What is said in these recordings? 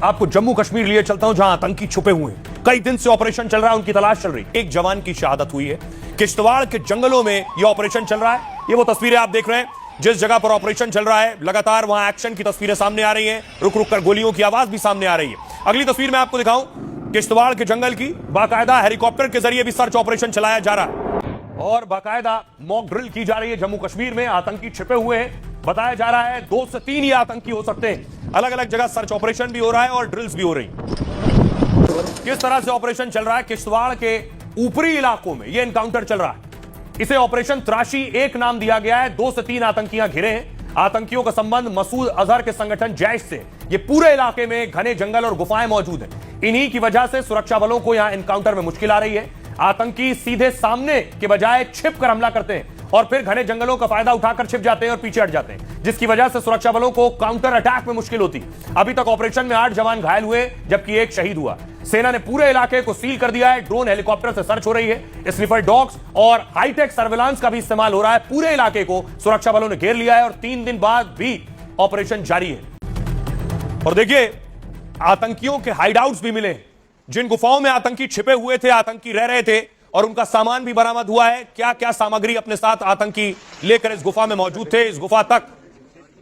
आपको जम्मू कश्मीर लिए चलता हूं, जहां आतंकी छुपे हुए हैं। कई दिन से ऑपरेशन चल रहा है, उनकी तलाश चल रही है। एक जवान की शहादत हुई है। किश्तवाड़ के जंगलों में यह ऑपरेशन चल रहा है। ये वो तस्वीरें आप देख रहे हैं जिस जगह पर ऑपरेशन चल रहा है। लगातार वहां एक्शन की तस्वीरें सामने आ रही हैं, रुक रुक कर गोलियों की आवाज भी सामने आ रही है। अगली तस्वीर मैं आपको दिखाऊं किश्तवाड़ के जंगल की। बाकायदा हेलीकॉप्टर के जरिए भी सर्च ऑपरेशन चलाया जा रहा है और बाकायदा मॉक ड्रिल की जा रही है। जम्मू कश्मीर में आतंकी छिपे हुए हैं। बताया जा रहा है 2 से 3 ये आतंकी हो सकते हैं। अलग अलग जगह सर्च ऑपरेशन भी हो रहा है और ड्रिल्स भी हो रही। किस तरह से ऑपरेशन चल रहा है किश्तवाड़ के ऊपरी इलाकों में, यह एनकाउंटर चल रहा है। इसे ऑपरेशन त्राशी एक नाम दिया गया है। 2 से 3 आतंकियां घिरे हैं। आतंकियों का संबंध मसूद अजहर के संगठन जैश से। ये पूरे इलाके में घने जंगल और गुफाएं मौजूद हैं। इन्हीं की वजह से सुरक्षा बलों को यहां एनकाउंटर में मुश्किल आ रही है। आतंकी सीधे सामने के बजाय छिप कर हमला करते हैं और फिर घने जंगलों का फायदा उठाकर छिप जाते हैं और पीछे हट जाते हैं, जिसकी वजह से सुरक्षा बलों को काउंटर अटैक में मुश्किल होती। अभी तक ऑपरेशन में 8 जवान घायल हुए जबकि 1 शहीद हुआ। सेना ने पूरे इलाके को सील कर दिया है। ड्रोन हेलीकॉप्टर से सर्च हो रही है। स्निफर डॉग्स और हाईटेक सर्विलांस का भी इस्तेमाल हो रहा है। पूरे इलाके को सुरक्षा बलों ने घेर लिया है और 3 दिन बाद भी ऑपरेशन जारी है। और देखिए आतंकियों के हाइडआउट्स भी मिले। जिन गुफाओं में आतंकी छिपे हुए थे, आतंकी रह रहे थे और उनका सामान भी बरामद हुआ है। क्या क्या सामग्री अपने साथ आतंकी लेकर इस गुफा में मौजूद थे। इस गुफा तक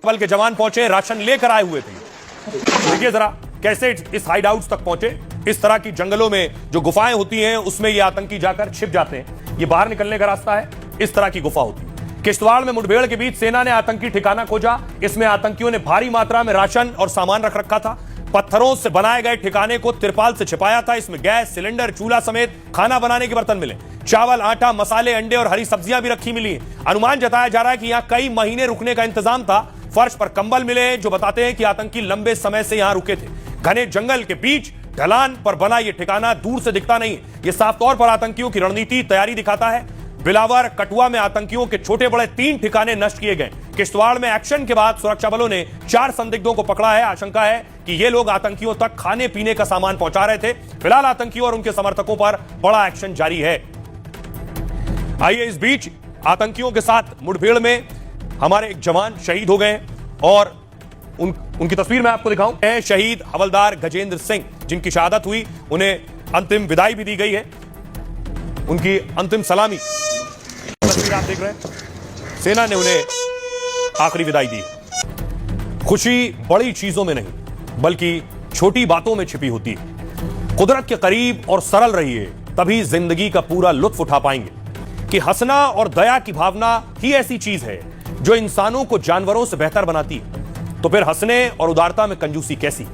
बल के जवान पहुंचे, राशन लेकर आए हुए थे। देखिए जरा कैसे इस हाइडआउट्स तक पहुंचे। इस तरह की जंगलों में जो गुफाएं होती हैं उसमें ये आतंकी जाकर छिप जाते हैं। ये बाहर निकलने का रास्ता है। इस तरह की गुफा होती है। किश्तवाड़ में मुठभेड़ के बीच सेना ने आतंकी ठिकाना खोजा। इसमें आतंकियों ने भारी मात्रा में राशन और सामान रख रखा था। पत्थरों से बनाए गए ठिकाने को तिरपाल से छिपाया था। इसमें गैस सिलेंडर, चूल्हा समेत खाना बनाने के बर्तन मिले। चावल, आटा, मसाले, अंडे और हरी सब्जियां भी रखी मिली। अनुमान जताया जा रहा है कि यहां कई महीने रुकने का इंतजाम था। फर्श पर कंबल मिले जो बताते हैं कि आतंकी लंबे समय से यहां रुके थे। घने जंगल के बीच ढलान पर बना यह ठिकाना दूर से दिखता नहीं। यह साफ तौर पर आतंकियों की रणनीति तैयारी दिखाता है। बिलावर, कठुआ में आतंकियों के छोटे बड़े 3 ठिकाने नष्ट किए गए। किश्तवाड़ में एक्शन के बाद सुरक्षा बलों ने 4 संदिग्धों को पकड़ा है। आशंका है कि ये लोग आतंकियों तक खाने पीने का सामान पहुंचा रहे थे। फिलहाल आतंकियों और उनके समर्थकों पर बड़ा एक्शन जारी है। आइए इस बीच आतंकियों के साथ मुठभेड़ में हमारे एक जवान शहीद हो गए और उनकी तस्वीर मैं आपको दिखाऊं। शहीद हवलदार गजेंद्र सिंह जिनकी शहादत हुई, उन्हें अंतिम विदाई भी दी गई है। उनकी अंतिम सलामी तस्वीर आप देख रहे हैं। सेना ने उन्हें आखिरी विदाई दी। खुशी बड़ी चीजों में नहीं बल्कि छोटी बातों में छिपी होती है। कुदरत के करीब और सरल रहिए, तभी जिंदगी का पूरा लुत्फ उठा पाएंगे। कि हंसना और दया की भावना ही ऐसी चीज है जो इंसानों को जानवरों से बेहतर बनाती है। तो फिर हंसने और उदारता में कंजूसी कैसी।